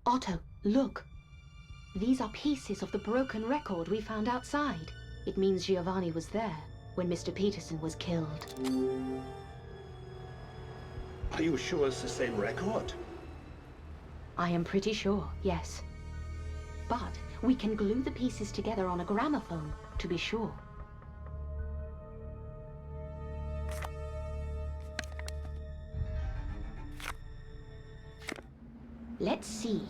Otto, look. These are pieces of the broken record we found outside. It means Giovanni was there when Mr. Peterson was killed. Are you sure it's the same record? I am pretty sure, yes. But we can glue the pieces together on a gramophone to be sure. Let's see.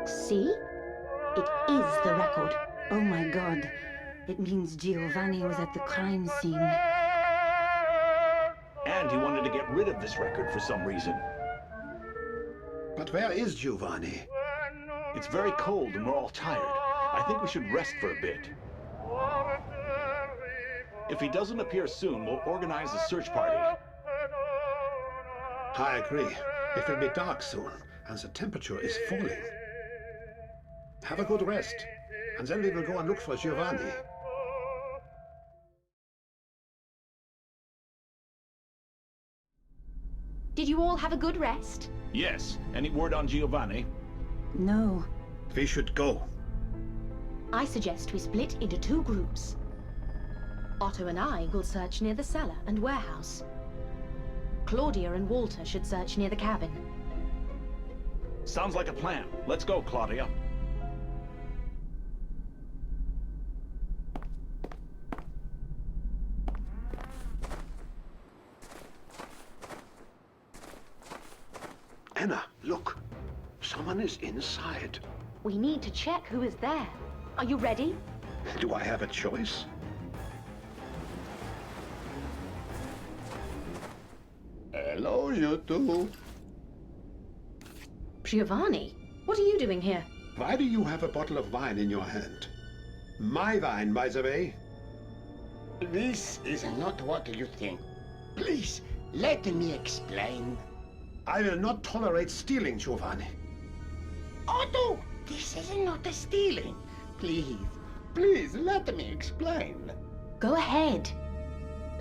See? It is the record. Oh my God. It means Giovanni was at the crime scene. And he wanted to get rid of this record for some reason. But where is Giovanni? It's very cold and we're all tired. I think we should rest for a bit. If he doesn't appear soon, we'll organize a search party. I agree. It will be dark soon, and the temperature is falling. Have a good rest, and then we will go and look for Giovanni. Did you all have a good rest? Yes. Any word on Giovanni? No. We should go. I suggest we split into two groups. Otto and I will search near the cellar and warehouse. Claudia and Walter should search near the cabin. Sounds like a plan. Let's go, Claudia. Anna, look. Someone is inside. We need to check who is there. Are you ready? Do I have a choice? Hello, you two. Giovanni, what are you doing here? Why do you have a bottle of wine in your hand? My wine, by the way. This is not what you think. Please, let me explain. I will not tolerate stealing, Giovanni. Otto, this is not a stealing. Please, please, let me explain. Go ahead.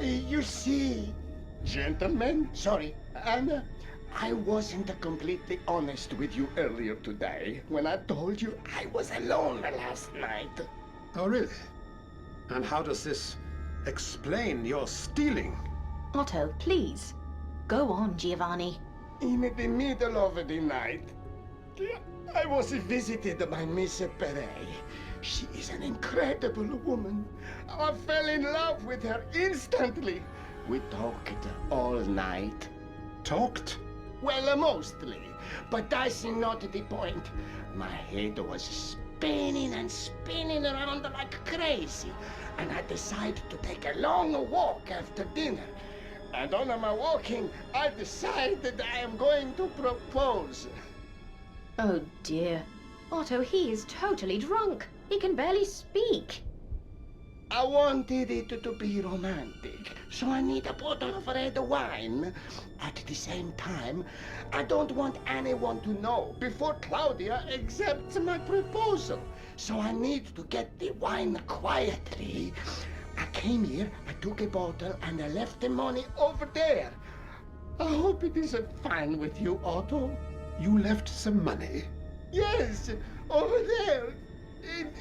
You see, gentlemen, sorry, Anna, I wasn't completely honest with you earlier today when I told you I was alone last night. Oh, really? And how does this explain your stealing? Otto, please. Go on, Giovanni. In the middle of the night, I was visited by Miss Perret. She is an incredible woman. I fell in love with her instantly. We talked all night. Talked? Well, mostly. But that's not the point. My head was spinning and spinning around like crazy. And I decided to take a long walk after dinner. And on my walking, I decided I am going to propose. Oh dear. Otto, he is totally drunk. He can barely speak. I wanted it to be romantic, so I need a bottle of red wine. At the same time, I don't want anyone to know before Claudia accepts my proposal. So I need to get the wine quietly. I came here, I took a bottle, and I left the money over there. I hope it is fine with you, Otto. You left some money? Yes, over there,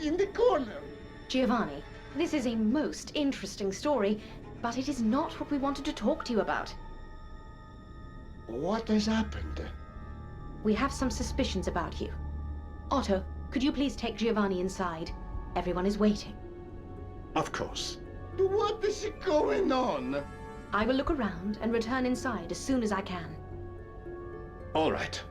in the corner. Giovanni, this is a most interesting story, but it is not what we wanted to talk to you about. What has happened? We have some suspicions about you. Otto, could you please take Giovanni inside? Everyone is waiting. Of course. What is going on? I will look around and return inside as soon as I can. All right.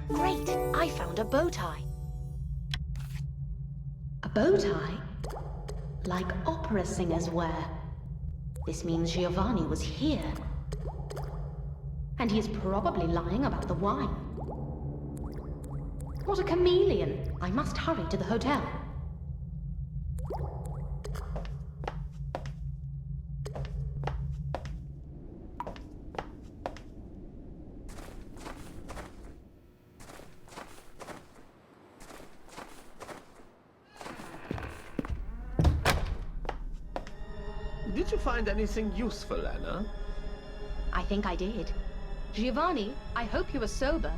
Great! I found a bow tie. A bow tie? Like opera singers wear. This means Giovanni was here. And he is probably lying about the wine. What a chameleon! I must hurry to the hotel. find anything useful, Anna? I think I did. Giovanni, I hope you are sober.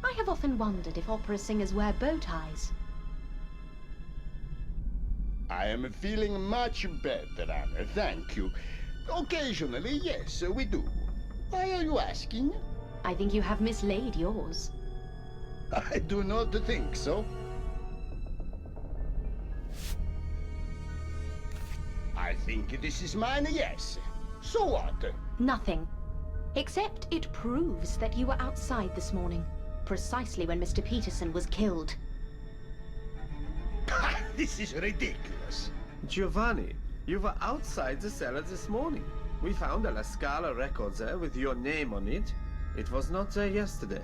I have often wondered if opera singers wear bow ties. I am feeling much better, Anna, thank you. Occasionally, yes, we do. Why are you asking? I think you have mislaid yours. I do not think so. I think this is mine, yes. So what? Nothing. Except it proves that you were outside this morning, precisely when Mr. Peterson was killed. This is ridiculous. Giovanni, you were outside the cellar this morning. We found a La Scala record there with your name on it. It was not there yesterday.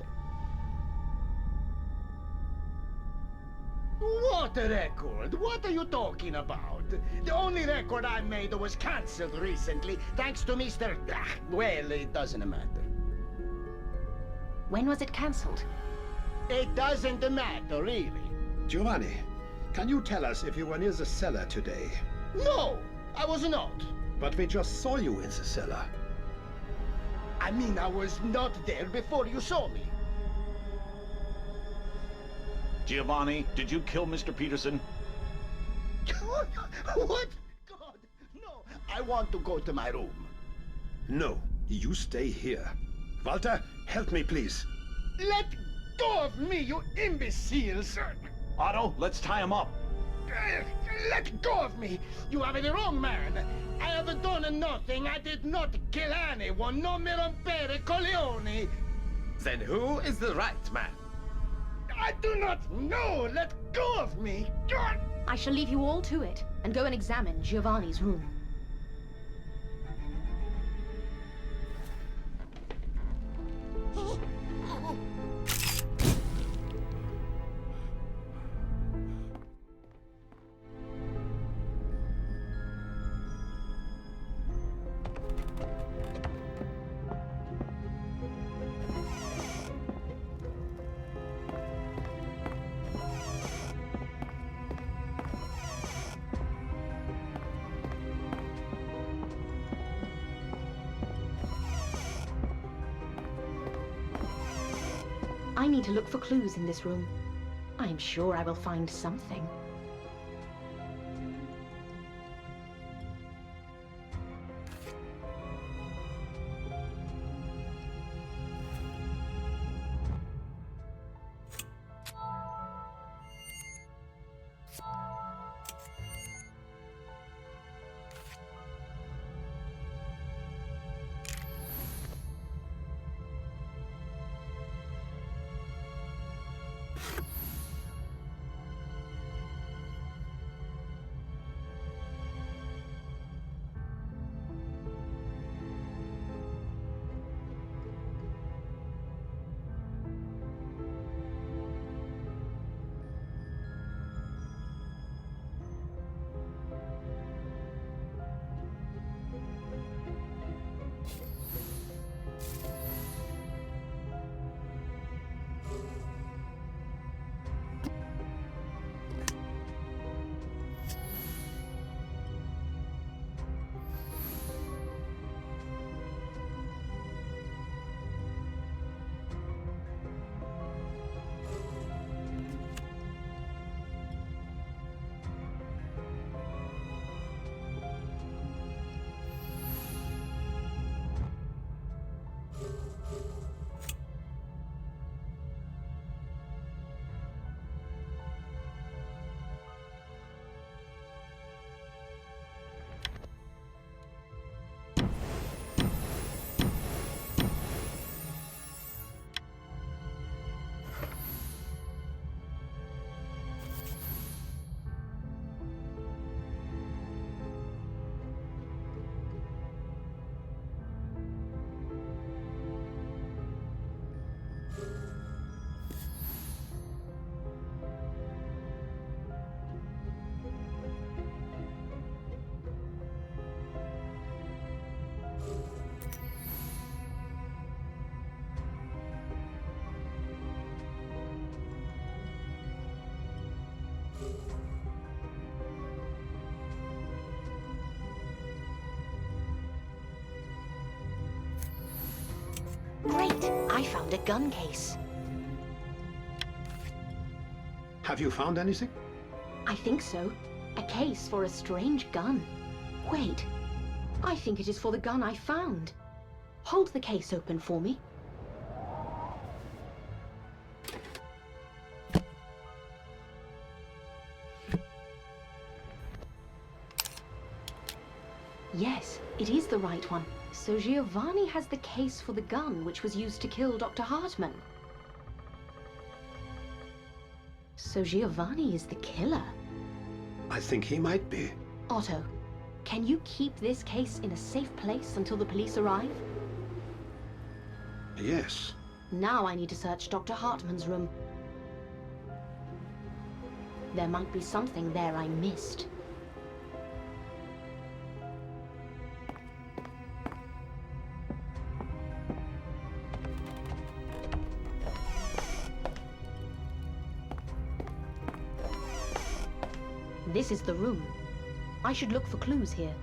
What record? What are you talking about? The only record I made was cancelled recently, thanks to Mr. Well, it doesn't matter. When was it cancelled? It doesn't matter, really. Giovanni, can you tell us if you were near the cellar today? No, I was not. But we just saw you in the cellar. I mean, I was not there before you saw me. Giovanni, did you kill Mr. Peterson? What? God, no. I want to go to my room. No, you stay here. Walter, help me, please. Let go of me, you imbeciles! Otto, let's tie him up. Let go of me! You are the wrong man! I have done nothing. I did not kill anyone. Non mi rompere coglioni! Then who is the right man? I do not know! Let go of me! God! I shall leave you all to it, and go and examine Giovanni's room. I need to look for clues in this room. I am sure I will find something. I found a gun case. Have you found anything? I think so. A case for a strange gun. Wait. I think it is for the gun I found. Hold the case open for me. Yes, it is the right one. So Giovanni has the case for the gun which was used to kill Dr. Hartman. So Giovanni is the killer. I think he might be. Otto, can you keep this case in a safe place until the police arrive? Yes. Now I need to search Dr. Hartman's room. There might be something there I missed. This is the room. I should look for clues here.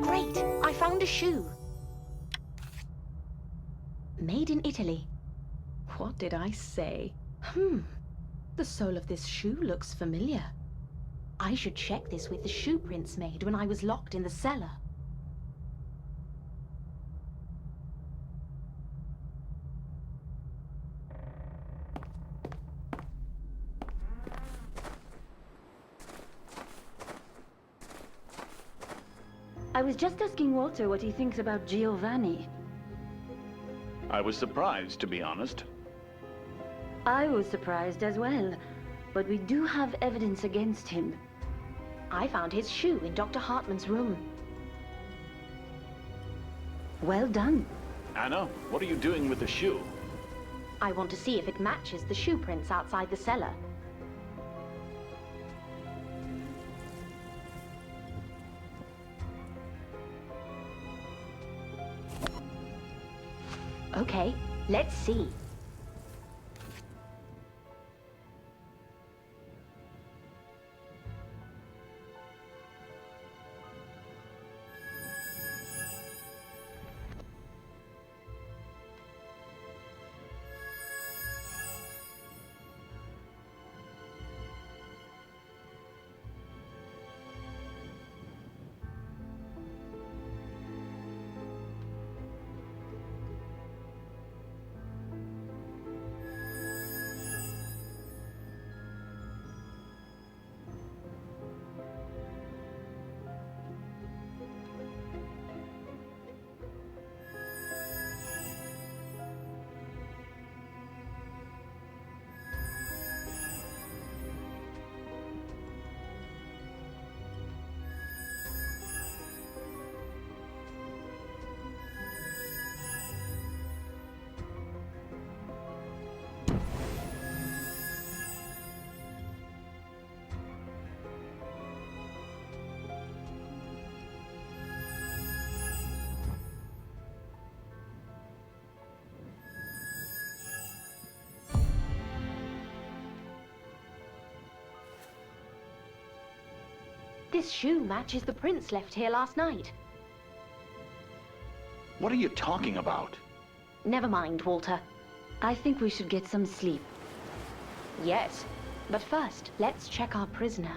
Great! I found a shoe. Made in Italy. What did I say? The sole of this shoe looks familiar. I should check this with the shoe prints made when I was locked in the cellar. I was just asking Walter what he thinks about Giovanni. I was surprised, to be honest. I was surprised as well, but we do have evidence against him. I found his shoe in Dr. Hartman's room. Well done. Anna, what are you doing with the shoe? I want to see if it matches the shoe prints outside the cellar. Okay, let's see. This shoe matches the prints left here last night. What are you talking about? Never mind, Walter. I think we should get some sleep. Yes, but first, let's check our prisoner.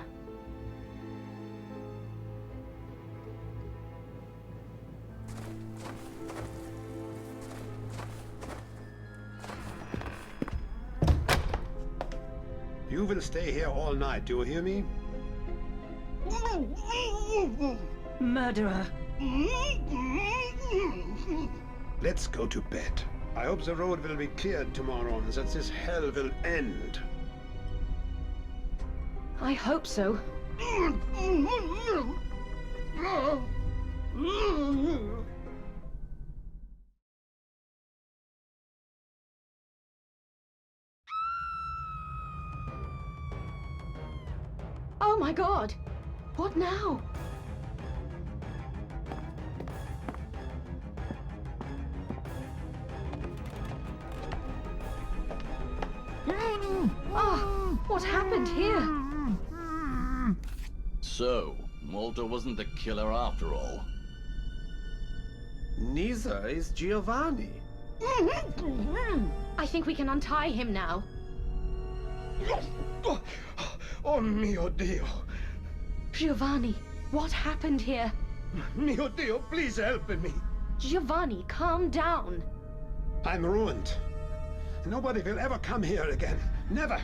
You will stay here all night, do you hear me? Murderer. Let's go to bed. I hope the road will be cleared tomorrow and that this hell will end. I hope so. Oh my God! What now? Oh, what happened here? So, Walter wasn't the killer after all. Neither is Giovanni. I think we can untie him now. Oh mio Dio! Giovanni, what happened here? Mio Dio, please help me! Giovanni, calm down. I'm ruined. Nobody will ever come here again. Never.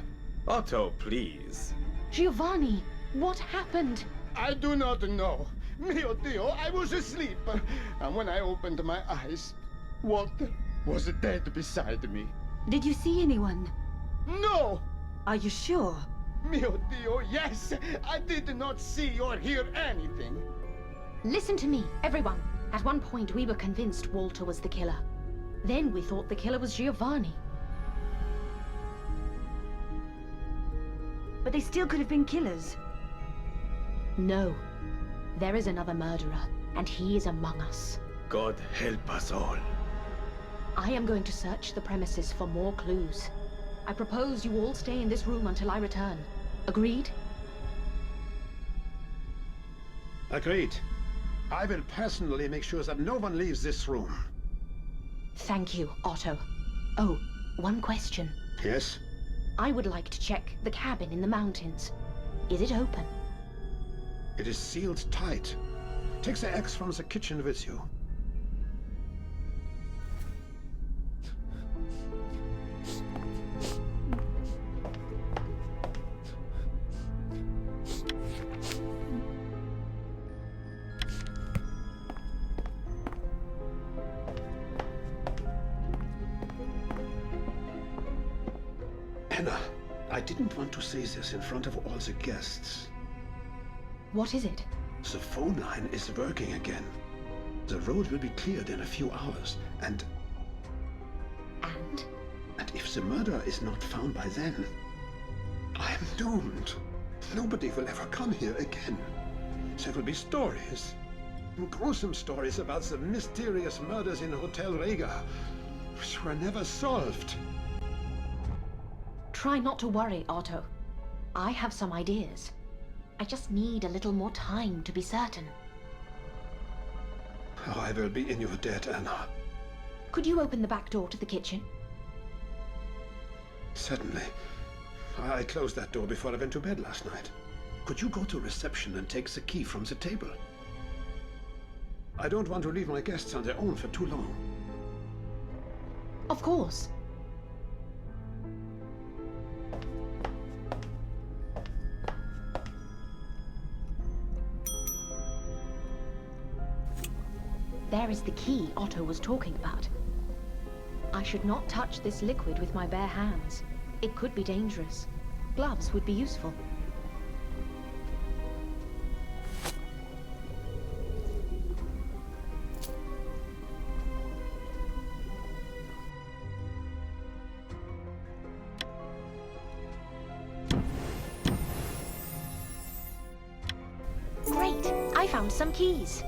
Otto, please. Giovanni, what happened? I do not know. Mio Dio, I was asleep. And when I opened my eyes, Walter was dead beside me. Did you see anyone? No! Are you sure? Mio Dio, yes! I did not see or hear anything. Listen to me, everyone. At one point, we were convinced Walter was the killer. Then we thought the killer was Giovanni. But they still could have been killers. No. There is another murderer, and he is among us. God help us all. I am going to search the premises for more clues. I propose you all stay in this room until I return. Agreed? Agreed. I will personally make sure that no one leaves this room. Thank you, Otto. Oh, one question. Yes? I would like to check the cabin in the mountains. Is it open? It is sealed tight. Take the axe from the kitchen with you. Anna, I didn't want to say this in front of all the guests. What is it? The phone line is working again. The road will be cleared in a few hours, and And? if the murderer is not found by then, I am doomed. Nobody will ever come here again. There will be stories, gruesome stories about the mysterious murders in Hotel Rega, which were never solved. Try not to worry, Otto. I have some ideas. I just need a little more time to be certain. Oh, I will be in your debt, Anna. Could you open the back door to the kitchen? Certainly. I closed that door before I went to bed last night. Could you go to reception and take the key from the table? I don't want to leave my guests on their own for too long. Of course. There is the key Otto was talking about. I should not touch this liquid with my bare hands. It could be dangerous. Gloves would be useful. Great! I found some keys.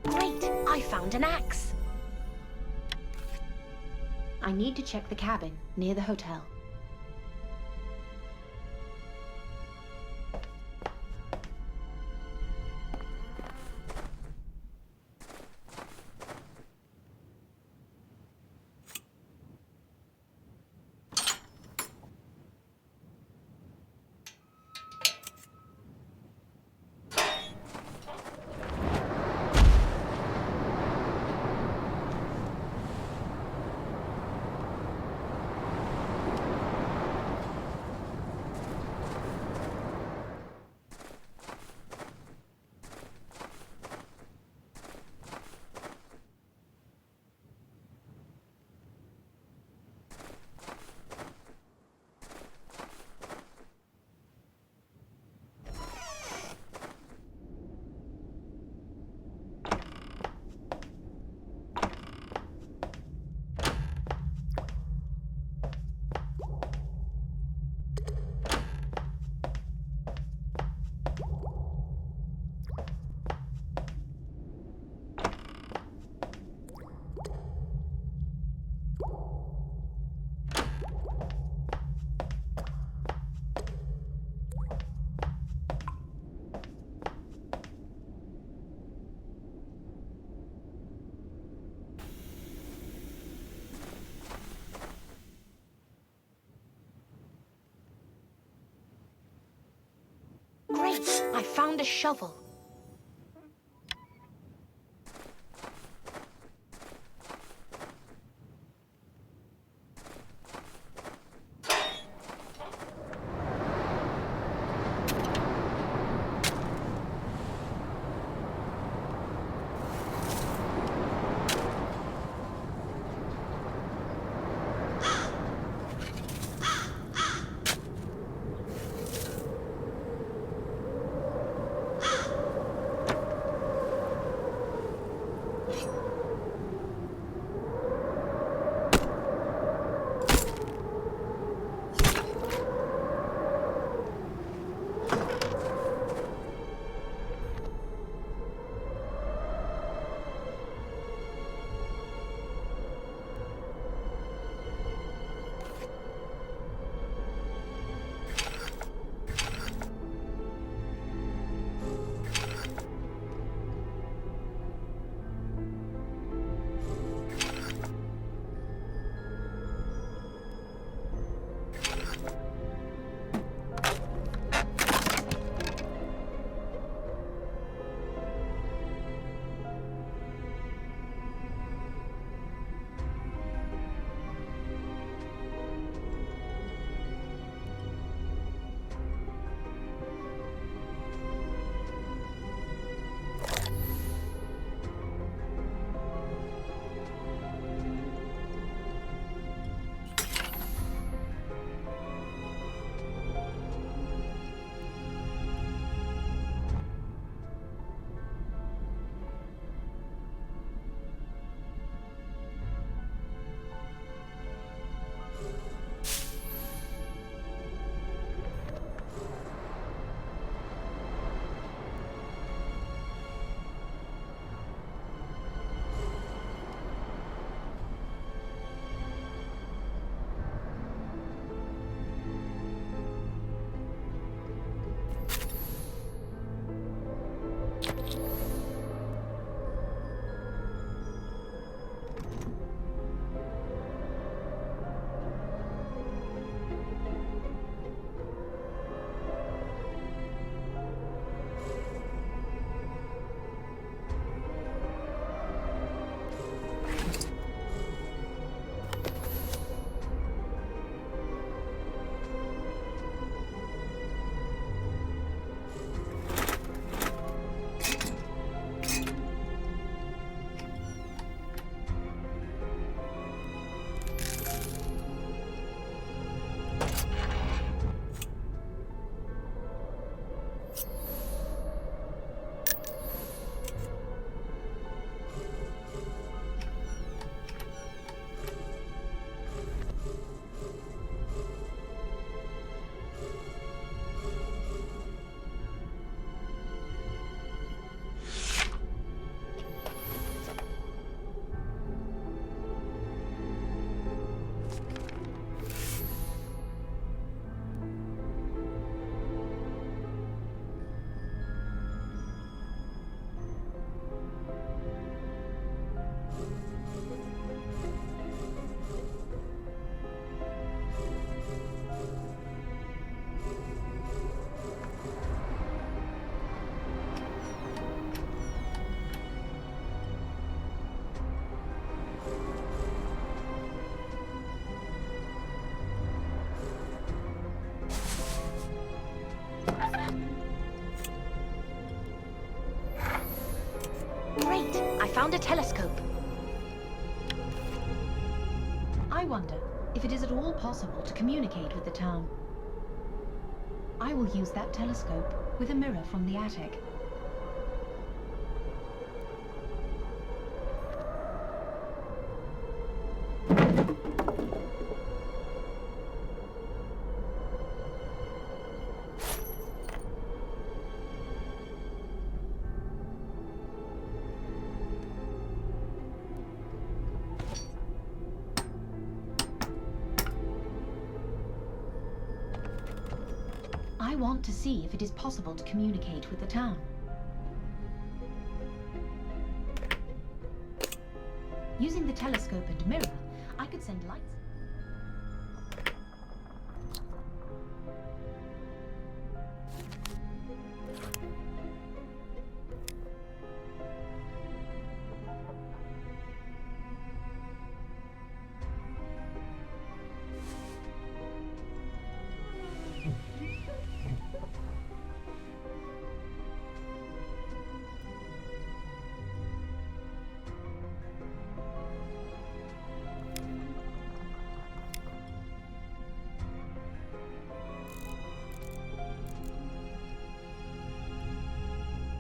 Great! I found an axe! I need to check the cabin near the hotel. Great! I found a shovel. found a telescope. I wonder if it is at all possible to communicate with the town. I will use that telescope with a mirror from the attic. I want to see if it is possible to communicate with the town. Using the telescope and mirror, I could send lights.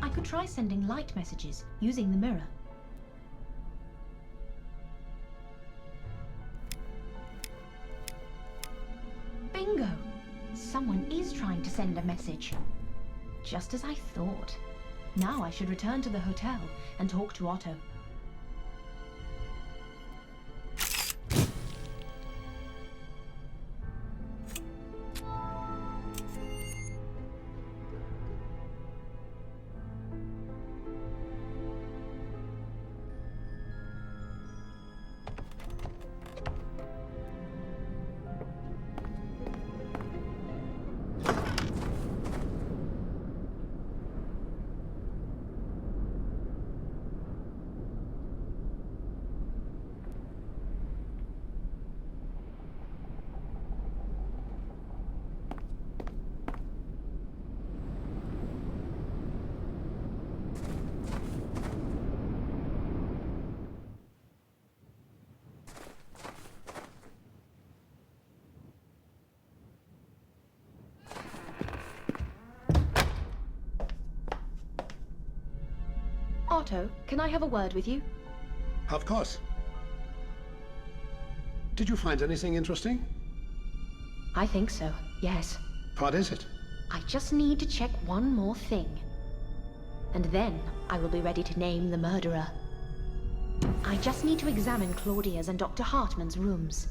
I could try sending light messages using the mirror. Bingo! Someone is trying to send a message. Just as I thought. Now I should return to the hotel and talk to Otto. Otto, can I have a word with you? Of course. Did you find anything interesting? I think so, yes. What is it? I just need to check one more thing. And then I will be ready to name the murderer. I just need to examine Claudia's and Dr. Hartman's rooms.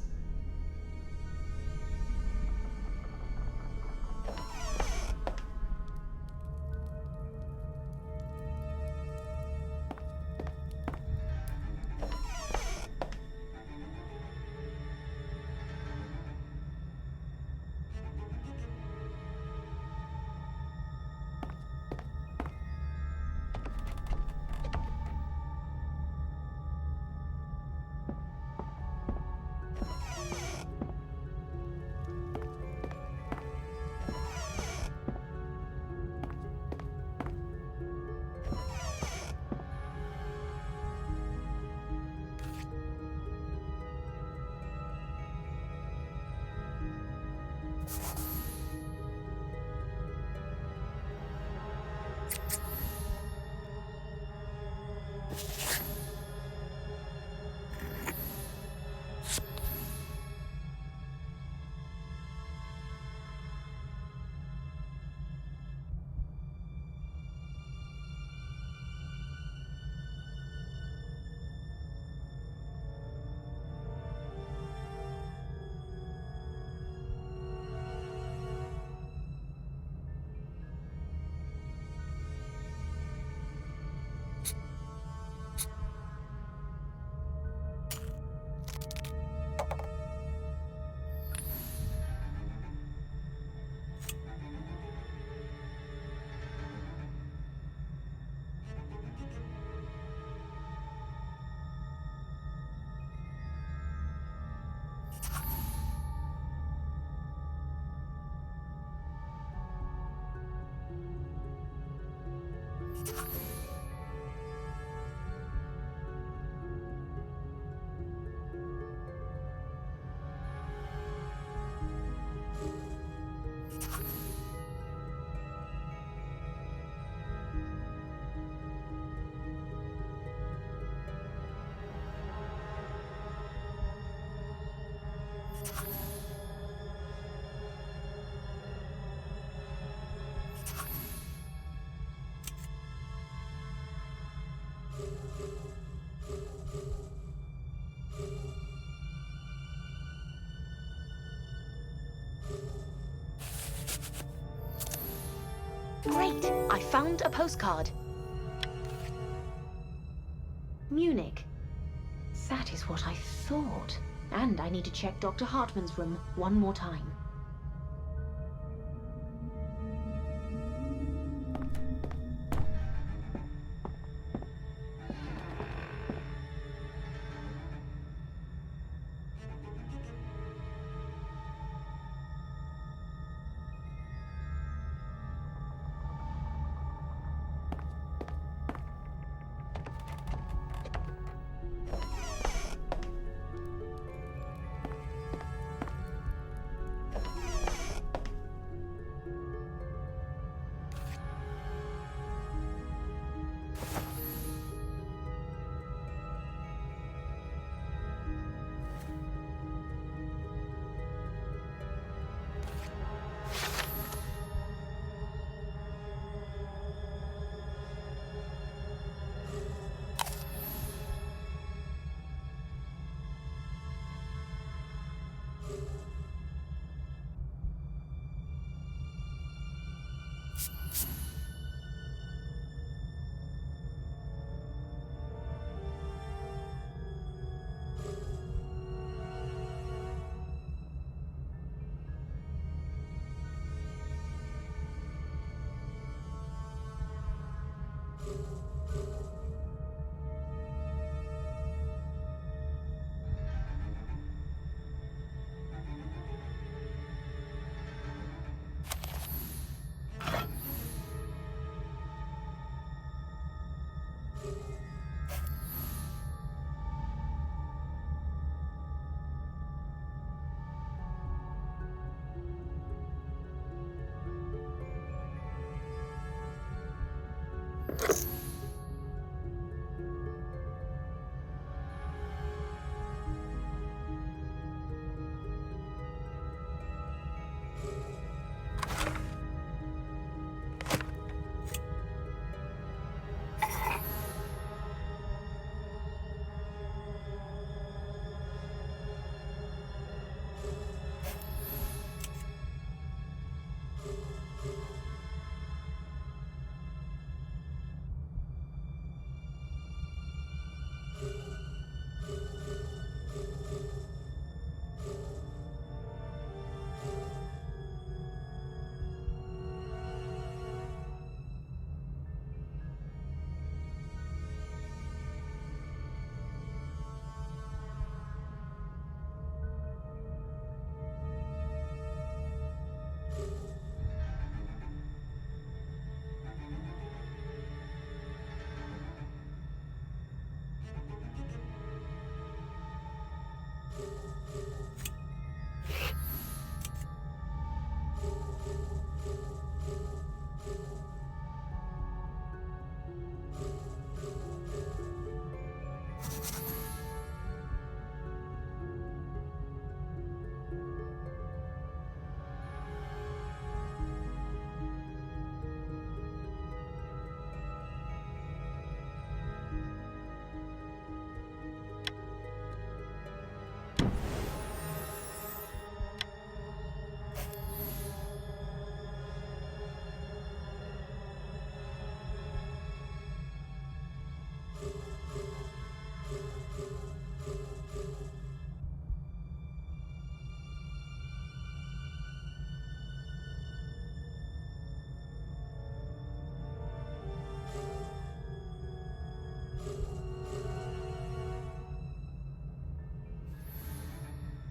Great! I found a postcard. Munich. That is what I thought. And I need to check Dr. Hartman's room one more time.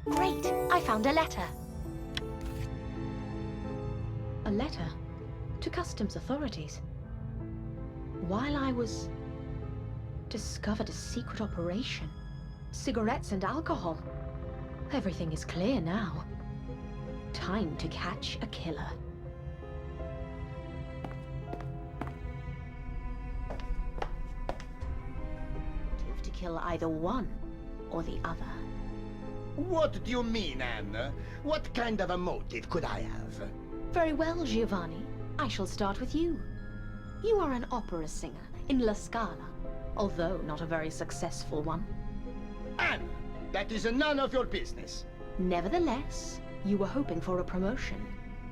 Great! I found a letter. A letter to customs authorities. While I was... discovered a secret operation. Cigarettes and alcohol. Everything is clear now. Time to catch a killer. To kill either one or the other. What do you mean, Anne? What kind of a motive could I have? Very well, Giovanni. I shall start with you. You are an opera singer in La Scala. although not a very successful one. Anna, that is none of your business. Nevertheless, you were hoping for a promotion,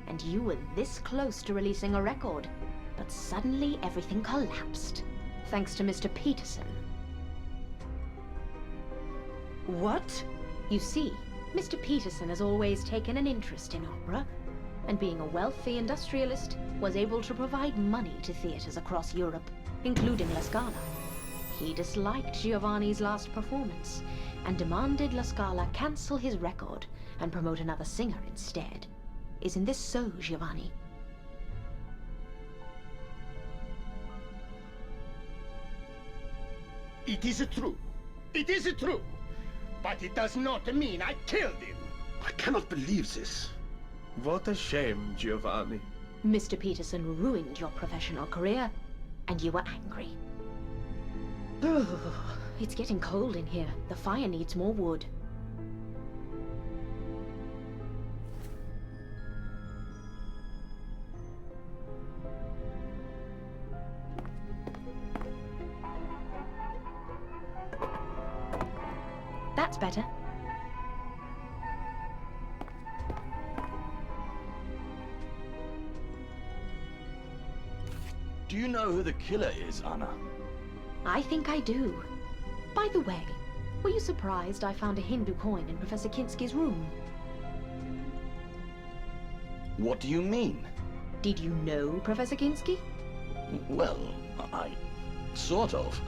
and you were this close to releasing a record, but suddenly everything collapsed, thanks to Mr. Peterson. What? You see, Mr. Peterson has always taken an interest in opera, and being a wealthy industrialist, was able to provide money to theaters across Europe, including La Scala. He disliked Giovanni's last performance, and demanded La Scala cancel his record and promote another singer instead. Isn't this so, Giovanni? It is true. It is true. But it does not mean I killed him. I cannot believe this. What a shame, Giovanni. Mr. Peterson ruined your professional career, and you were angry. It's getting cold in here. The fire needs more wood. That's better. Do you know who the killer is, Anna? I think I do. By the way, were you surprised I found a Hindu coin in Professor Kinski's room? What do you mean? Did you know Professor Kinski? Well, I... sort of.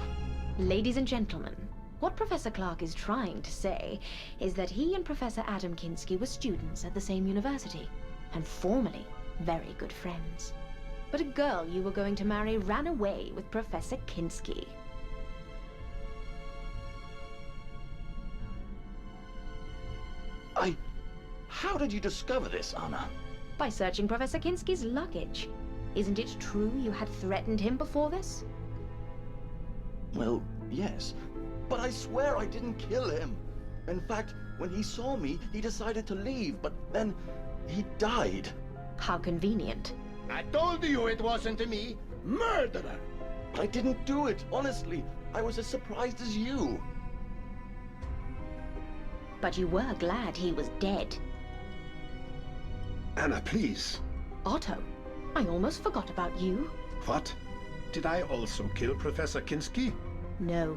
Ladies and gentlemen, what Professor Clark is trying to say is that he and Professor Adam Kinski were students at the same university, and formerly very good friends. But a girl you were going to marry ran away with Professor Kinski. How did you discover this, Anna? By searching Professor Kinski's luggage. Isn't it true you had threatened him before this? Well, yes. But I swear I didn't kill him. In fact, when he saw me, he decided to leave, but then he died. How convenient. I told you it wasn't me. Murderer! But I didn't do it, honestly. I was as surprised as you. But you were glad he was dead. Anna, please. Otto, I almost forgot about you. What? Did I also kill Professor Kinski? No.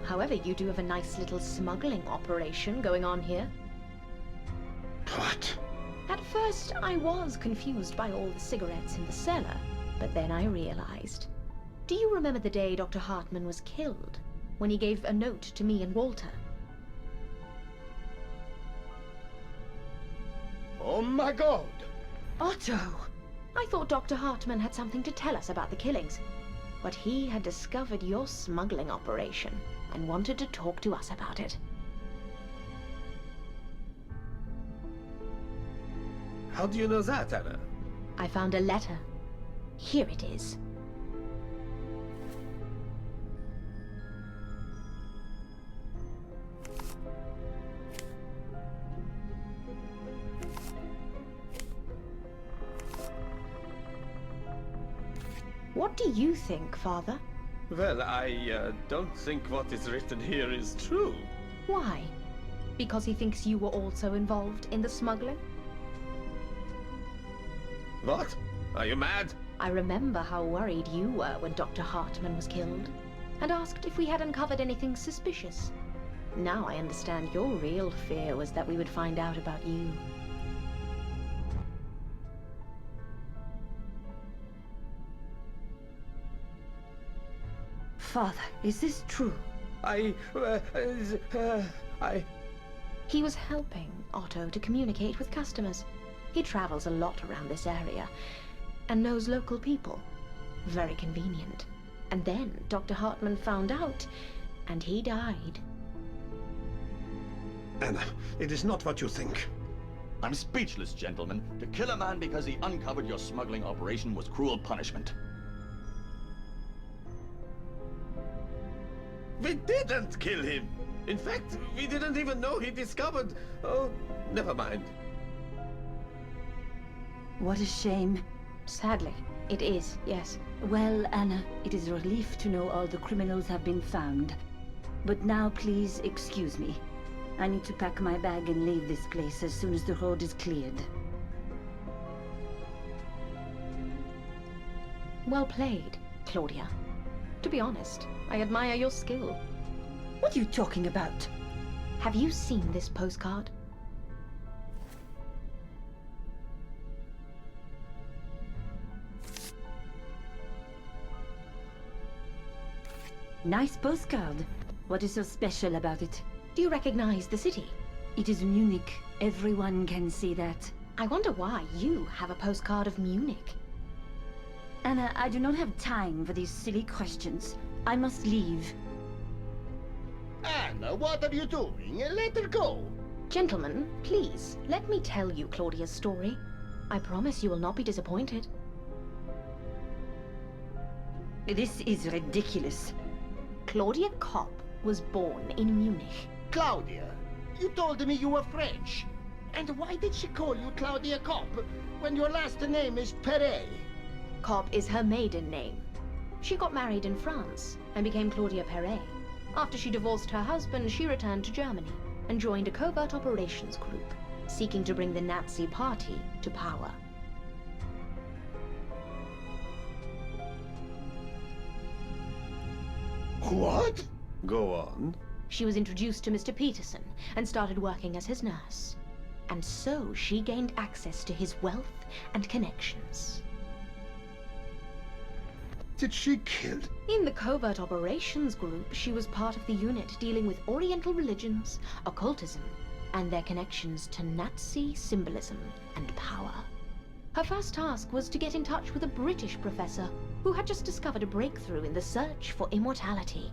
However, you do have a nice little smuggling operation going on here. What? At first, I was confused by all the cigarettes in the cellar, but then I realized. Do you remember the day Dr. Hartman was killed? When he gave a note to me and Walter? Oh my God! Otto! I thought Dr. Hartman had something to tell us about the killings, but he had discovered your smuggling operation and wanted to talk to us about it. How do you know that, Anna? I found a letter. Here it is. What do you think, Father? Well, I don't think what is written here is true. Why? Because he thinks you were also involved in the smuggling? What? Are you mad? I remember how worried you were when Dr. Hartman was killed, and asked if we had uncovered anything suspicious. Now I understand your real fear was that we would find out about you. Father, is this true? He was helping Otto to communicate with customers. He travels a lot around this area and knows local people. Very convenient. And then Dr. Hartman found out, and he died. Anna, it is not what you think. I'm speechless, gentlemen. To kill a man because he uncovered your smuggling operation was cruel punishment. We didn't kill him. In fact, we didn't even know he discovered... Oh, never mind. What a shame. Sadly, It is, yes. Well, Anna, it is a relief to know all the criminals have been found. But now please excuse me. I need to pack my bag and leave this place as soon as the road is cleared. Well played, Claudia. To be honest, I admire your skill. What are you talking about? Have you seen this postcard? Nice postcard. What is so special about it? Do you recognize the city? It is Munich. Everyone can see that. I wonder why you have a postcard of Munich. Anna, I do not have time for these silly questions. I must leave. Anna, what are you doing? Let her go. Gentlemen, please, let me tell you Claudia's story. I promise you will not be disappointed. This is ridiculous. Claudia Kopp was born in Munich. Claudia, you told me you were French. And why did she call you Claudia Kopp when your last name is Perret? Kopp is her maiden name. She got married in France and became Claudia Perret. After she divorced her husband, she returned to Germany and joined a covert operations group, seeking to bring the Nazi Party to power. What? Go on. She was introduced to Mr. Peterson and started working as his nurse. And so she gained access to his wealth and connections. Did she kill? In the covert operations group, she was part of the unit dealing with Oriental religions, occultism, and their connections to Nazi symbolism and power. Her first task was to get in touch with a British professor who had just discovered a breakthrough in the search for immortality.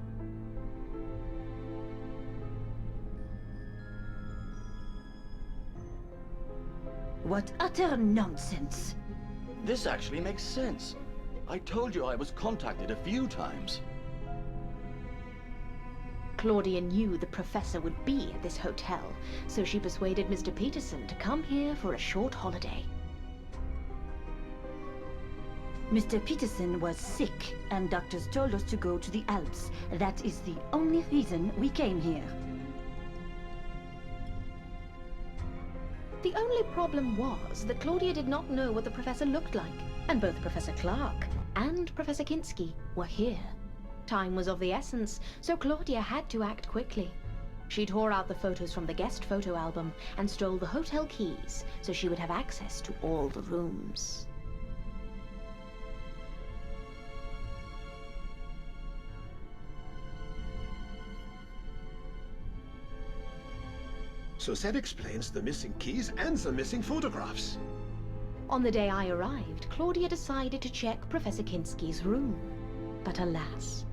What utter nonsense. This actually makes sense. I told you I was contacted a few times. Claudia knew the professor would be at this hotel, so she persuaded Mr. Peterson to come here for a short holiday. Mr. Peterson was sick, and doctors told us to go to the Alps. That is the only reason we came here. The only problem was that Claudia did not know what the professor looked like, and both Professor Clark and Professor Kinski were here. Time was of the essence, so Claudia had to act quickly. She tore out the photos from the guest photo album and stole the hotel keys so she would have access to all the rooms. So that explains the missing keys and the missing photographs. On the day I arrived, Claudia decided to check Professor Kinski's room. But alas,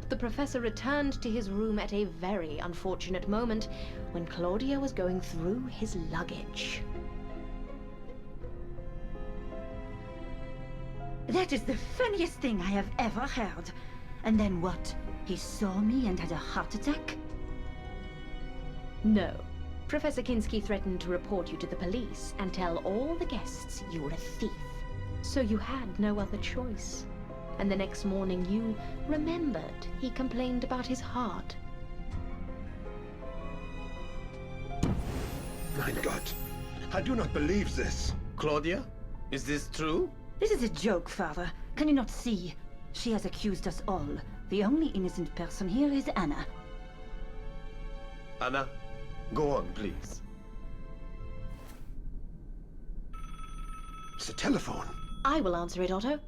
the professor returned to his room at a very unfortunate moment when Claudia was going through his luggage. That is the funniest thing I have ever heard. And then what? He saw me and had a heart attack? No. Professor Kinski threatened to report you to the police and tell all the guests you were a thief. So you had no other choice. And the next morning you remembered he complained about his heart. My God, I do not believe this. Claudia, is this true? This is a joke, Father. Can you not see? She has accused us all. The only innocent person here is Anna. Anna, go on, please. It's the telephone. I will answer it, Otto.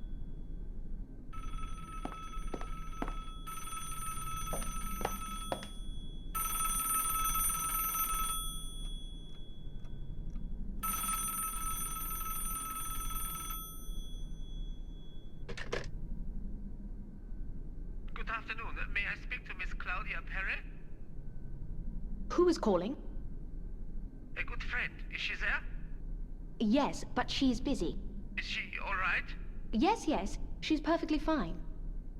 Good afternoon. May I speak to Miss Claudia Perret? Who is calling? A good friend. Is she there? Yes, but she's busy. Is she all right? Yes, she's perfectly fine.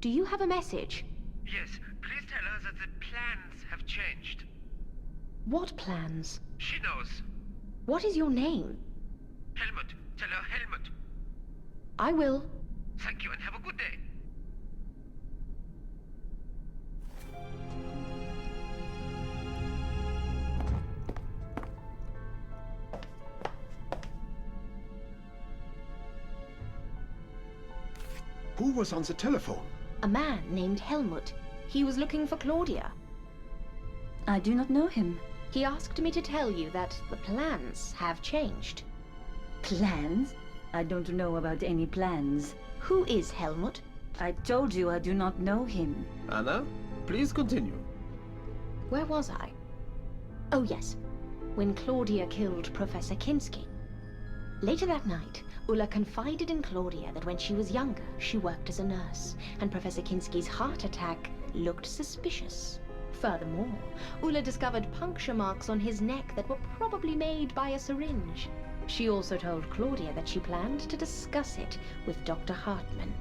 Do you have a message? Yes. Please tell her that the plans have changed. What plans? She knows. What is your name? Helmut. Tell her Helmut. I will. Thank you and have a good day. Who was on the telephone? A man named Helmut. He was looking for Claudia. I do not know him. He asked me to tell you that the plans have changed. Plans? I don't know about any plans. Who is Helmut? I told you I do not know him. Anna, please continue. Where was I? Oh yes, when Claudia killed Professor Kinski. Later that night, Ulla confided in Claudia that when she was younger, she worked as a nurse, and Professor Kinski's heart attack looked suspicious. Furthermore, Ulla discovered puncture marks on his neck that were probably made by a syringe. She also told Claudia that she planned to discuss it with Dr. Hartmann.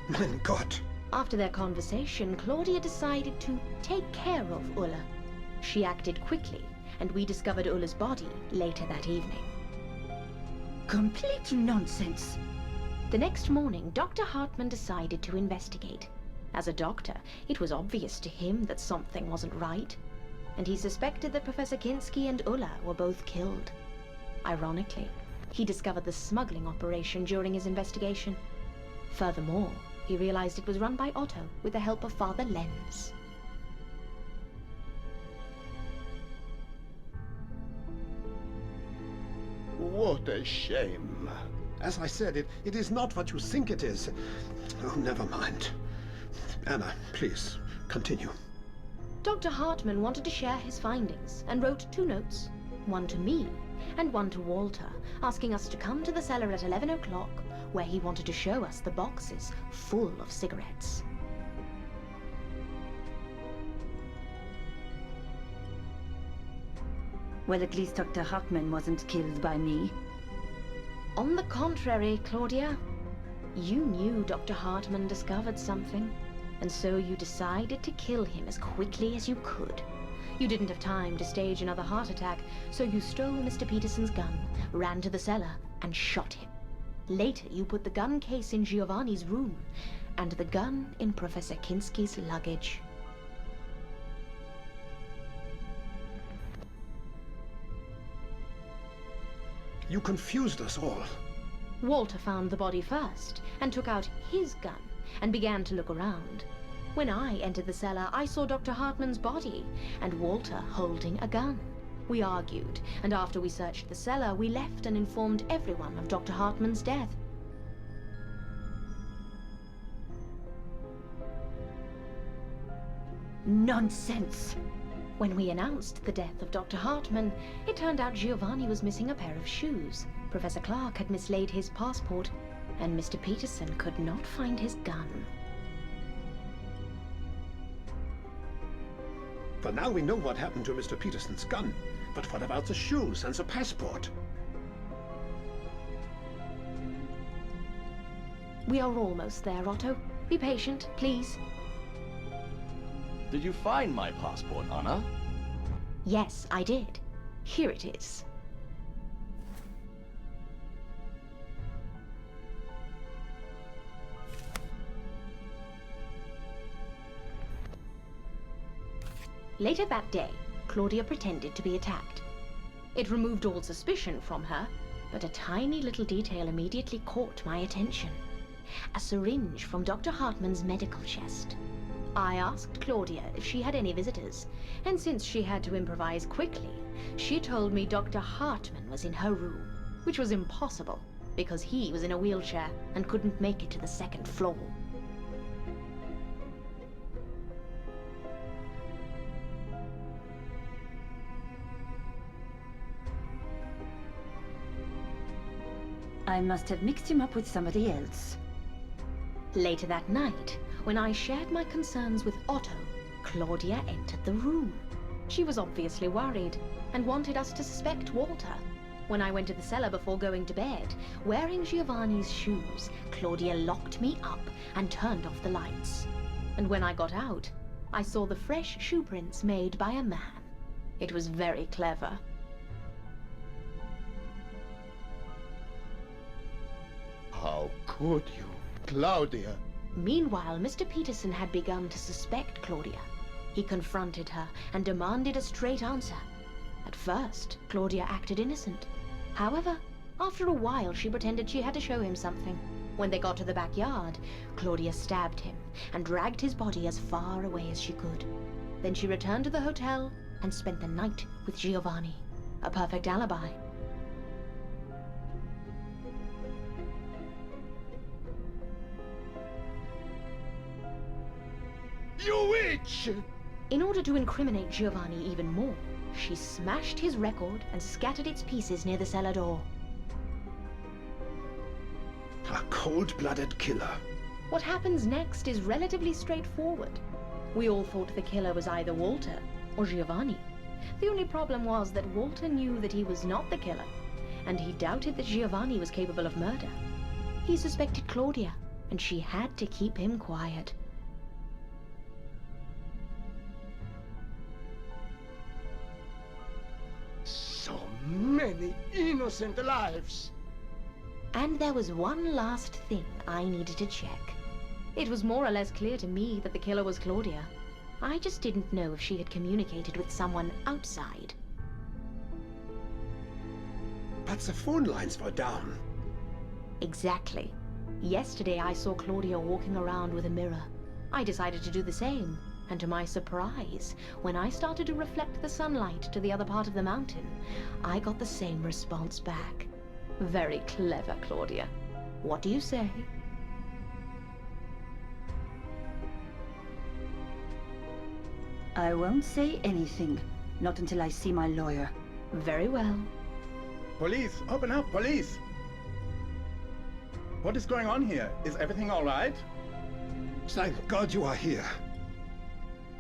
Mein Gott! After their conversation, Claudia decided to take care of Ulla. She acted quickly, and we discovered Ulla's body later that evening. Complete nonsense. The next morning, Dr. Hartmann decided to investigate. As a doctor, it was obvious to him that something wasn't right, and he suspected that Professor Kinski and Ulla were both killed. Ironically, he discovered the smuggling operation during his investigation. Furthermore, he realized it was run by Otto with the help of Father Lenz. What a shame. As I said, it is not what you think it is. Oh, never mind. Anna, please, continue. Dr. Hartmann wanted to share his findings and wrote 2 notes, one to me and one to Walter, asking us to come to the cellar at 11 o'clock, where he wanted to show us the boxes full of cigarettes. Well, at least Dr. Hartmann wasn't killed by me. On the contrary, Claudia, you knew Dr. Hartmann discovered something, and so you decided to kill him as quickly as you could. You didn't have time to stage another heart attack, so you stole Mr. Peterson's gun, ran to the cellar, and shot him. Later, you put the gun case in Giovanni's room, and the gun in Professor Kinski's luggage. You confused us all. Walter found the body first, and took out his gun, and began to look around. When I entered the cellar, I saw Dr. Hartmann's body, and Walter holding a gun. We argued, and after we searched the cellar, we left and informed everyone of Dr. Hartmann's death. Nonsense! When we announced the death of Dr. Hartmann, it turned out Giovanni was missing a pair of shoes. Professor Clark had mislaid his passport, and Mr. Peterson could not find his gun. For now we know what happened to Mr. Peterson's gun. But what about the shoes and the passport? We are almost there, Otto. Be patient, please. Did you find my passport, Anna? Yes, I did. Here it is. Later that day, Claudia pretended to be attacked. It removed all suspicion from her, but a tiny little detail immediately caught my attention. A syringe from Dr. Hartmann's medical chest. I asked Claudia if she had any visitors, and since she had to improvise quickly, she told me Dr. Hartmann was in her room, which was impossible, because he was in a wheelchair and couldn't make it to the 2nd floor. I must have mixed him up with somebody else. Later that night, when I shared my concerns with Otto, Claudia entered the room. She was obviously worried and wanted us to suspect Walter. When I went to the cellar before going to bed, wearing Giovanni's shoes, Claudia locked me up and turned off the lights. And when I got out, I saw the fresh shoe prints made by a man. It was very clever. How could you, Claudia? Meanwhile, Mr. Peterson had begun to suspect Claudia. He confronted her and demanded a straight answer. At first, Claudia acted innocent. However, after a while, she pretended she had to show him something. When they got to the backyard, Claudia stabbed him and dragged his body as far away as she could. Then she returned to the hotel and spent the night with Giovanni. A perfect alibi. You witch! In order to incriminate Giovanni even more, she smashed his record and scattered its pieces near the cellar door. A cold-blooded killer. What happens next is relatively straightforward. We all thought the killer was either Walter or Giovanni. The only problem was that Walter knew that he was not the killer, and he doubted that Giovanni was capable of murder. He suspected Claudia, and she had to keep him quiet. So many innocent lives. And there was one last thing I needed to check. It was more or less clear to me that the killer was Claudia. I just didn't know if she had communicated with someone outside. But the phone lines were down. Exactly. Yesterday I saw Claudia walking around with a mirror. I decided to do the same, and to my surprise, when I started to reflect the sunlight to the other part of the mountain, I got the same response back. Very clever, Claudia. What do you say? I won't say anything, not until I see my lawyer. Very well. Police, open up, police! What is going on here? Is everything all right? Thank God you are here.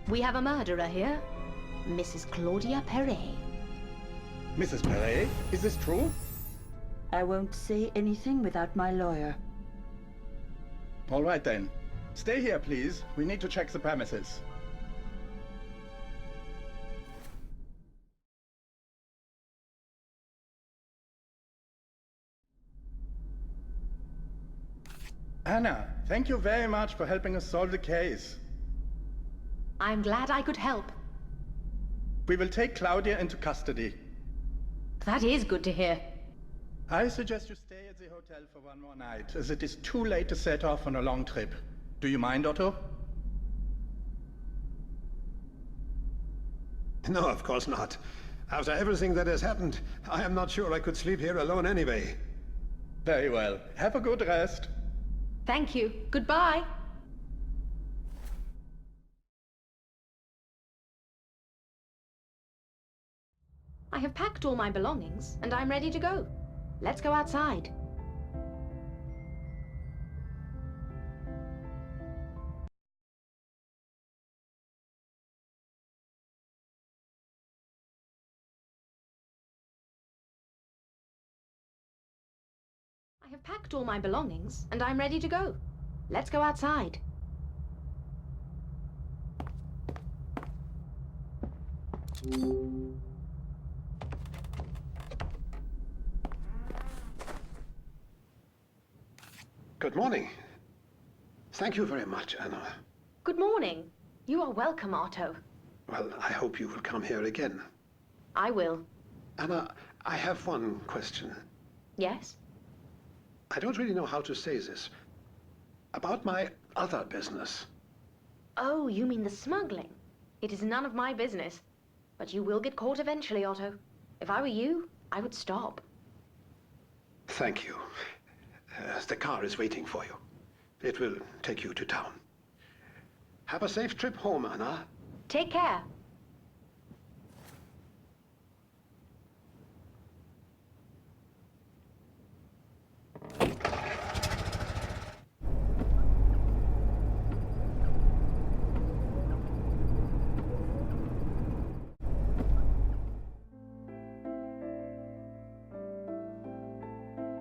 We have a murderer here. Mrs. Claudia Perret. Mrs. Perret, is this true? I won't say anything without my lawyer. All right then. Stay here, please. We need to check the premises. Anna, thank you very much for helping us solve the case. I'm glad I could help. We will take Claudia into custody. That is good to hear. I suggest you stay at the hotel for one more night, as it is too late to set off on a long trip. Do you mind, Otto? No, of course not. After everything that has happened, I am not sure I could sleep here alone anyway. Very well. Have a good rest. Thank you. Goodbye. I have packed all my belongings, and I'm ready to go. Let's go outside. I have packed all my belongings, and I'm ready to go. Let's go outside. Good morning. Thank you very much, Anna. Good morning. You are welcome, Otto. Well, I hope you will come here again. I will. Anna, I have one question. Yes? I don't really know how to say this. About my other business. Oh, you mean the smuggling? It is none of my business. But you will get caught eventually, Otto. If I were you, I would stop. Thank you. The car is waiting for you. It will take you to town. Have a safe trip home, Anna. Take care.